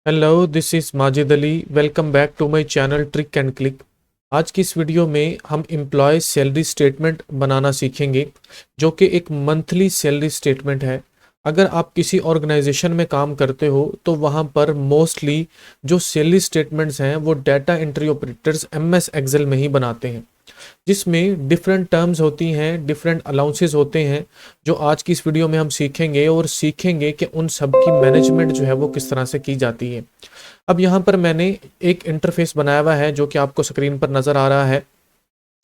Hello, this is Majid Ali. Welcome back to my channel trick and click. आज की इस video में हम एम्प्लॉय सैलरी स्टेटमेंट बनाना सीखेंगे, जो कि एक मंथली सैलरी स्टेटमेंट है। अगर आप किसी ऑर्गेनाइजेशन में काम करते हो तो वहाँ पर मोस्टली जो सैलरी स्टेटमेंट्स हैं वो data entry operators MS Excel में ही बनाते हैं, जिसमें डिफरेंट टर्म्स होती हैं, डिफरेंट अलाउंसेस होते हैं, जो आज की इस वीडियो में हम सीखेंगे और सीखेंगे कि उन सब की मैनेजमेंट जो है वो किस तरह से की जाती है। अब यहाँ पर मैंने एक इंटरफेस बनाया हुआ है जो कि आपको स्क्रीन पर नज़र आ रहा है।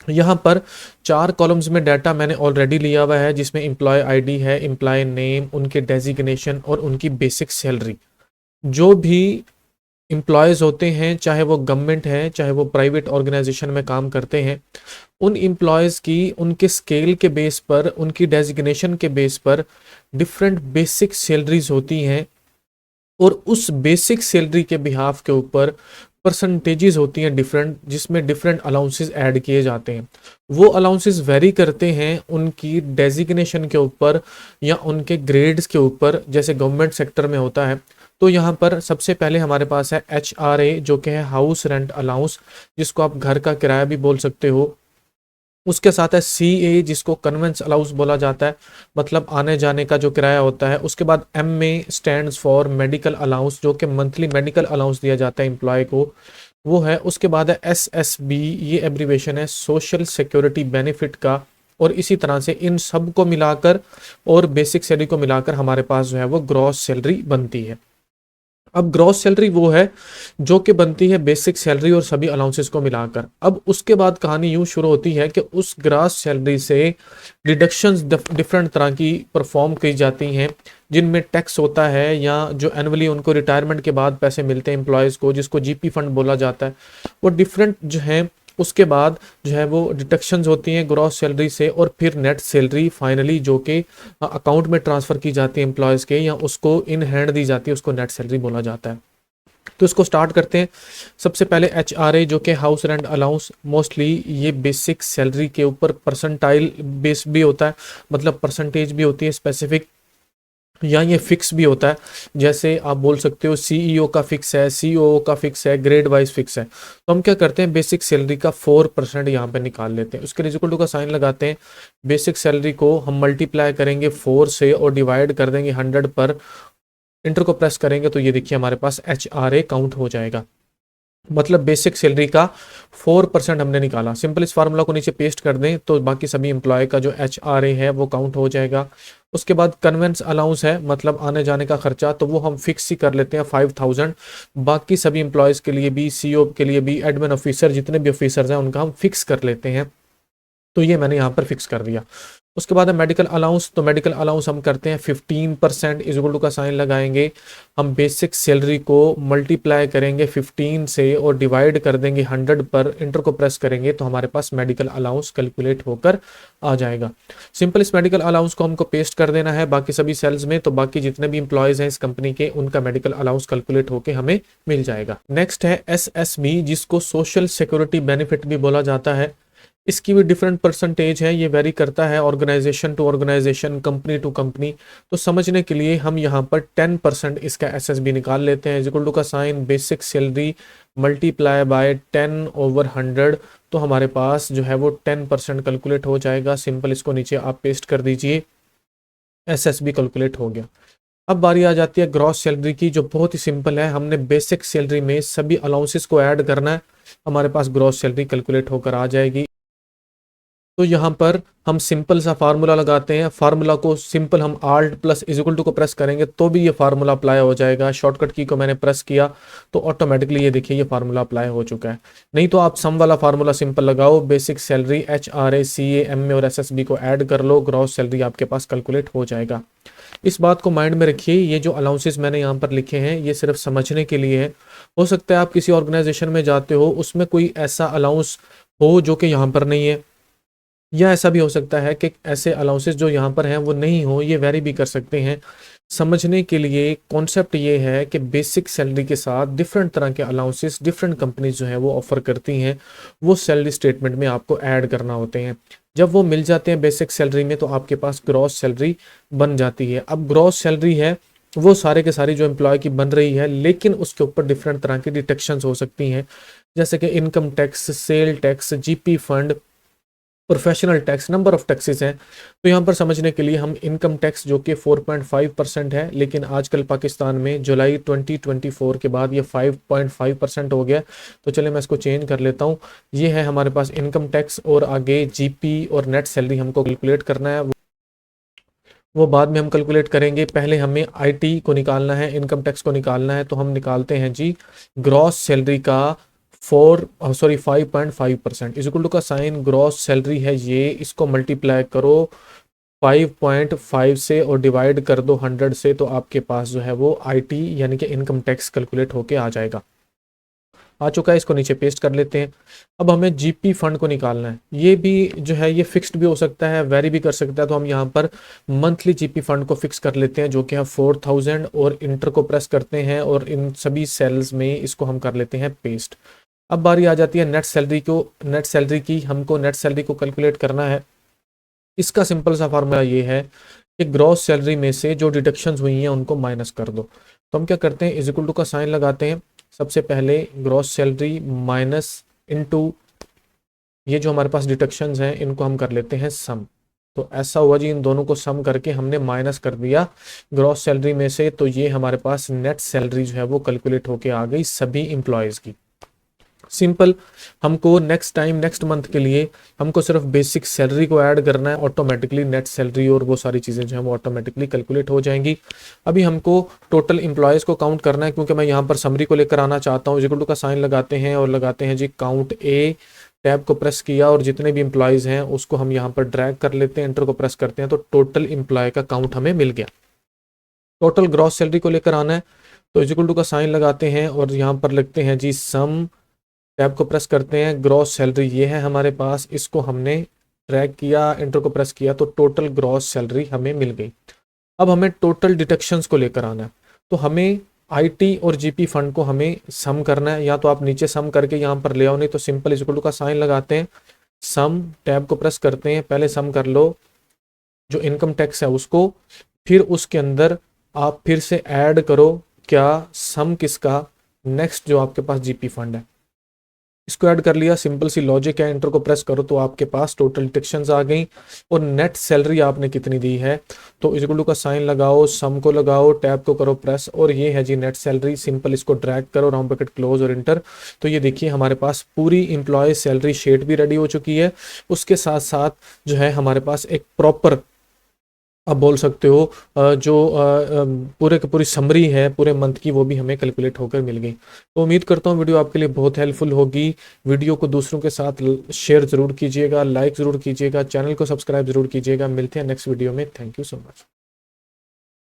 यहाँ पर 4 कॉलम्स में डाटा मैंने ऑलरेडी लिया हुआ है, जिसमें एम्प्लॉय आईडी है, एम्प्लॉय नेम, उनके डेजिग्नेशन और उनकी बेसिक सैलरी। जो भी एम्प्लॉयज़ होते हैं, चाहे वो गवर्नमेंट है चाहे वो प्राइवेट ऑर्गेनाइजेशन में काम करते हैं, उन एम्प्लॉयज़ की उनके स्केल के बेस पर, उनकी डेजिग्नेशन के बेस पर डिफरेंट बेसिक सैलरीज होती हैं, और उस बेसिक सैलरी के बिहाफ के ऊपर परसेंटेजेस होती हैं डिफरेंट, जिसमें डिफरेंट अलाउंसेस ऐड किए जाते हैं। वो अलाउंसेस वेरी करते हैं उनकी डेजिग्नेशन के ऊपर या उनके ग्रेड्स के ऊपर, जैसे गवर्नमेंट सेक्टर में होता है। तो यहाँ पर सबसे पहले हमारे पास है HRA, जो कि है हाउस रेंट अलाउंस, जिसको आप घर का किराया भी बोल सकते हो। उसके साथ है CA, जिसको कन्वेंस अलाउंस बोला जाता है, मतलब आने जाने का जो किराया होता है। उसके बाद MA stands for medical allowance, जो कि मंथली मेडिकल अलाउंस दिया जाता है एम्प्लॉय को, वो है। उसके बाद है SSB, ये एब्रीवेशन है सोशल सिक्योरिटी बेनिफिट का। और इसी तरह से इन सब को मिलाकर और बेसिक सैलरी को मिलाकर हमारे पास जो है वो ग्रॉस सैलरी बनती है। अब ग्रॉस सैलरी वो है जो कि बनती है बेसिक सैलरी और सभी अलाउंसेस को मिलाकर। अब उसके बाद कहानी यूं शुरू होती है कि उस ग्रॉस सैलरी से डिडक्शंस डिफरेंट तरह की परफॉर्म की जाती हैं, जिनमें टैक्स होता है, या जो एनुअली उनको रिटायरमेंट के बाद पैसे मिलते हैं एम्प्लॉयज़ को, जिसको GP फंड बोला जाता है, वो डिफरेंट जो है। उसके बाद जो है वो डिडक्शंस होती हैं ग्रॉस सैलरी से, और फिर नेट सैलरी फाइनली जो कि अकाउंट में ट्रांसफ़र की जाती है एम्प्लॉयज़ के, या उसको इन हैंड दी जाती है, उसको नेट सैलरी बोला जाता है। तो इसको स्टार्ट करते हैं। सबसे पहले HRA, जो कि हाउस रेंट अलाउंस, मोस्टली ये बेसिक सैलरी के ऊपर परसेंटाइल बेस भी होता है, मतलब परसेंटेज भी होती है स्पेसिफिक, या ये फिक्स भी होता है। जैसे आप बोल सकते हो CEO का फिक्स है, COO का फिक्स है, ग्रेड वाइज फिक्स है। तो हम क्या करते हैं, बेसिक सैलरी का 4% यहाँ पे निकाल लेते हैं, उसके इक्वल टू का साइन लगाते हैं। बेसिक सैलरी को हम मल्टीप्लाई करेंगे 4 से और डिवाइड कर देंगे 100 पर। इंटर को प्रेस करेंगे तो ये देखिए हमारे पास HRA काउंट हो जाएगा, मतलब बेसिक सैलरी का 4% हमने निकाला। सिंपल इस फार्मूला को नीचे पेस्ट कर दें तो बाकी सभी एम्प्लॉय का जो HRA है वो काउंट हो जाएगा। उसके बाद कन्वेंस अलाउंस है, मतलब आने जाने का खर्चा, तो वो हम फिक्स ही कर लेते हैं 5000। बाकी सभी एम्प्लॉयज़ के लिए भी, CO के लिए भी, एडमिन ऑफिसर, जितने भी ऑफिसर्स हैं उनका हम फिक्स कर लेते हैं। तो ये मैंने यहाँ पर फिक्स कर दिया। उसके बाद है मेडिकल अलाउंस, तो मेडिकल अलाउंस हम करते हैं 15% इक्वल टू का साइन लगाएंगे। हम बेसिक सैलरी को मल्टीप्लाई करेंगे 15 से और डिवाइड कर देंगे 100 पर। इंटर को प्रेस करेंगे तो हमारे पास मेडिकल अलाउंस कैलकुलेट होकर आ जाएगा। सिंपल इस मेडिकल अलाउंस को हमको पेस्ट कर देना है बाकी सभी सेल्स में, तो बाकी जितने भी इंप्लॉयज़ हैं इस कंपनी के, उनका मेडिकल अलाउंस कैलकुलेट होकर हमें मिल जाएगा। नेक्स्ट है SSB, जिसको सोशल सिक्योरिटी बेनिफिट भी बोला जाता है। इसकी भी डिफरेंट परसेंटेज है, ये वेरी करता है organisation to organisation, company to company. तो समझने के लिए हम यहाँ पर 10% इसका SSB निकाल लेते हैं, इक्वल टू का sign basic salary multiply by 10/100। तो हमारे पास जो है वो 10% कैलकुलेट हो जाएगा। सिंपल इसको नीचे आप पेस्ट कर दीजिए, SSB कैलकुलेट हो गया। अब बारी आ जाती है ग्रॉस सैलरी की, जो बहुत ही सिंपल है। हमने बेसिक सैलरी में सभी अलाउंसेस को ऐड करना है, हमारे पास ग्रॉस सैलरी कैलकुलेट होकर आ जाएगी। तो यहाँ पर हम सिंपल सा फार्मूला लगाते हैं। फार्मूला को सिंपल हम Alt प्लस इक्वल टू को प्रेस करेंगे तो भी ये फार्मूला अप्लाई हो जाएगा। शॉर्टकट की को मैंने प्रेस किया तो ऑटोमेटिकली ये देखिए ये फार्मूला अप्लाई हो चुका है। नहीं तो आप सम वाला फार्मूला सिंपल लगाओ, basic salary HRA CA MA और SSB को ऐड कर लो, ग्रॉस सैलरी आपके पास कैलकुलेट हो जाएगा। इस बात को माइंड में रखिए, ये जो अलाउंसेस मैंने यहाँ पर लिखे हैं ये सिर्फ समझने के लिए है। हो सकता है आप किसी ऑर्गेनाइजेशन में जाते हो, उसमें कोई ऐसा अलाउंस हो जो कि यहाँ पर नहीं है, या ऐसा भी हो सकता है कि ऐसे अलाउंसेस जो यहाँ पर हैं वो नहीं हो, ये वेरी भी कर सकते हैं। समझने के लिए कॉन्सेप्ट ये है कि बेसिक सैलरी के साथ डिफरेंट तरह के अलाउंसेस डिफरेंट कंपनीज जो हैं वो ऑफर करती हैं, वो सैलरी स्टेटमेंट में आपको ऐड करना होते हैं। जब वो मिल जाते हैं बेसिक सैलरी में तो आपके पास ग्रॉस सैलरी बन जाती है। अब ग्रॉस सैलरी है वो सारे के सारी जो एम्प्लॉय की बन रही है, लेकिन उसके ऊपर डिफरेंट तरह की डिटेक्शंस हो सकती हैं, जैसे कि income tax, sale tax, GP fund, professional tax, number of taxes हैं। तो यहाँ पर समझने के लिए हम इनकम टैक्स जो कि 4.5% है, लेकिन आजकल पाकिस्तान में जुलाई 2024 के बाद ये 5.5% हो गया। तो चले मैं इसको चेंज कर लेता हूँ। ये है हमारे पास इनकम टैक्स, और आगे जीपी और नेट सैलरी हमको कैलकुलेट करना है, वो बाद में हम कैलकुलेट करेंगे। पहले हमें आईटी को निकालना है, इनकम टैक्स को निकालना है। तो हम निकालते हैं जी ग्रॉस सैलरी का 5.5% इज इक्वल टू का साइन ग्रॉस सैलरी है ये, इसको मल्टीप्लाई करो 5.5 से और डिवाइड कर दो 100 से, तो आपके पास जो है वो आईटी यानी कि इनकम टैक्स कैलकुलेट होके आ जाएगा। आ चुका है, इसको नीचे पेस्ट कर लेते हैं। अब हमें जीपी फंड को निकालना है। ये भी जो है ये फिक्स्ड भी हो सकता है, वेरी भी कर सकता है। तो हम यहाँ पर मंथली जीपी फंड को फिक्स कर लेते हैं, जो कि है 4000, और इंटर को प्रेस करते हैं और इन सभी सेल्स में इसको हम कर लेते हैं पेस्ट। अब बारी आ जाती है नेट सैलरी को, नेट सैलरी की। हमको नेट सैलरी को कैलकुलेट करना है। इसका सिंपल सा फार्मूला ये है कि ग्रॉस सैलरी में से जो डिडक्शंस हुई हैं उनको माइनस कर दो। तो हम क्या करते हैं, इज इक्वल टू का साइन लगाते हैं। सबसे पहले ग्रॉस सैलरी माइनस इनटू ये जो हमारे पास डिडक्शंस हैं इनको हम कर लेते हैं सम। तो ऐसा हुआ जी, इन दोनों को सम करके हमने माइनस कर दिया ग्रॉस सैलरी में से। तो ये हमारे पास नेट सैलरी जो है वो कैलकुलेट होके आ गई सभी इंप्लॉयज की। सिंपल। हमको नेक्स्ट टाइम नेक्स्ट मंथ के लिए हमको सिर्फ बेसिक सैलरी को ऐड करना है, ऑटोमेटिकली नेट सैलरी और वो सारी चीज़ें जो है वो ऑटोमेटिकली कैलकुलेट हो जाएंगी। अभी हमको टोटल इंप्लॉयज़ को काउंट करना है, क्योंकि मैं यहाँ पर समरी को लेकर आना चाहता हूँ। इक्वल टू का साइन लगाते हैं और लगाते हैं जी काउंट ए, टैब को प्रेस किया और जितने भी इंप्लॉयज़ हैं उसको हम यहाँ पर ड्रैग कर लेते हैं, एंटर को प्रेस करते हैं, तो टोटल इंप्लॉय का काउंट हमें मिल गया। टोटल ग्रॉस सैलरी को लेकर आना है, तो इक्वल टू का साइन लगाते हैं और यहाँ पर लिखते हैं जी सम, टैब को प्रेस करते हैं, ग्रॉस सैलरी ये है हमारे पास, इसको हमने ड्रैग किया, एंटर को प्रेस किया, तो टोटल ग्रॉस सैलरी हमें मिल गई। अब हमें टोटल डिडक्शंस को लेकर आना है। तो हमें आईटी और जीपी फंड को हमें सम करना है, या तो आप नीचे सम करके यहाँ पर ले आओ, नहीं तो सिंपल इक्वल टू का साइन लगाते हैं, सम, टैब को प्रेस करते हैं, पहले सम कर लो जो इनकम टैक्स है उसको, फिर उसके अंदर आप फिर से ऐड करो क्या सम किसका, नेक्स्ट जो आपके पास जीपी फंड है इसको ऐड कर लिया। सिंपल सी लॉजिक है, एंटर को प्रेस करो तो आपके पास टोटल डिडक्शंस आ गई। और नेट सैलरी आपने कितनी दी है, तो इक्वल टू का साइन लगाओ, सम को लगाओ, टैब को करो प्रेस, और ये है जी नेट सैलरी। सिंपल इसको ड्रैग करो, राउंड ब्रैकेट क्लोज और इंटर। तो ये देखिए हमारे पास पूरी इंप्लॉय सैलरी शीट भी रेडी हो चुकी है। उसके साथ साथ जो है हमारे पास एक प्रॉपर, आप बोल सकते हो जो पूरे की पूरी समरी है पूरे मंथ की, वो भी हमें कैलकुलेट होकर मिल गई। तो उम्मीद करता हूँ वीडियो आपके लिए बहुत हेल्पफुल होगी। वीडियो को दूसरों के साथ शेयर ज़रूर कीजिएगा, लाइक ज़रूर कीजिएगा, चैनल को सब्सक्राइब ज़रूर कीजिएगा। मिलते हैं नेक्स्ट वीडियो में। Thank you so much.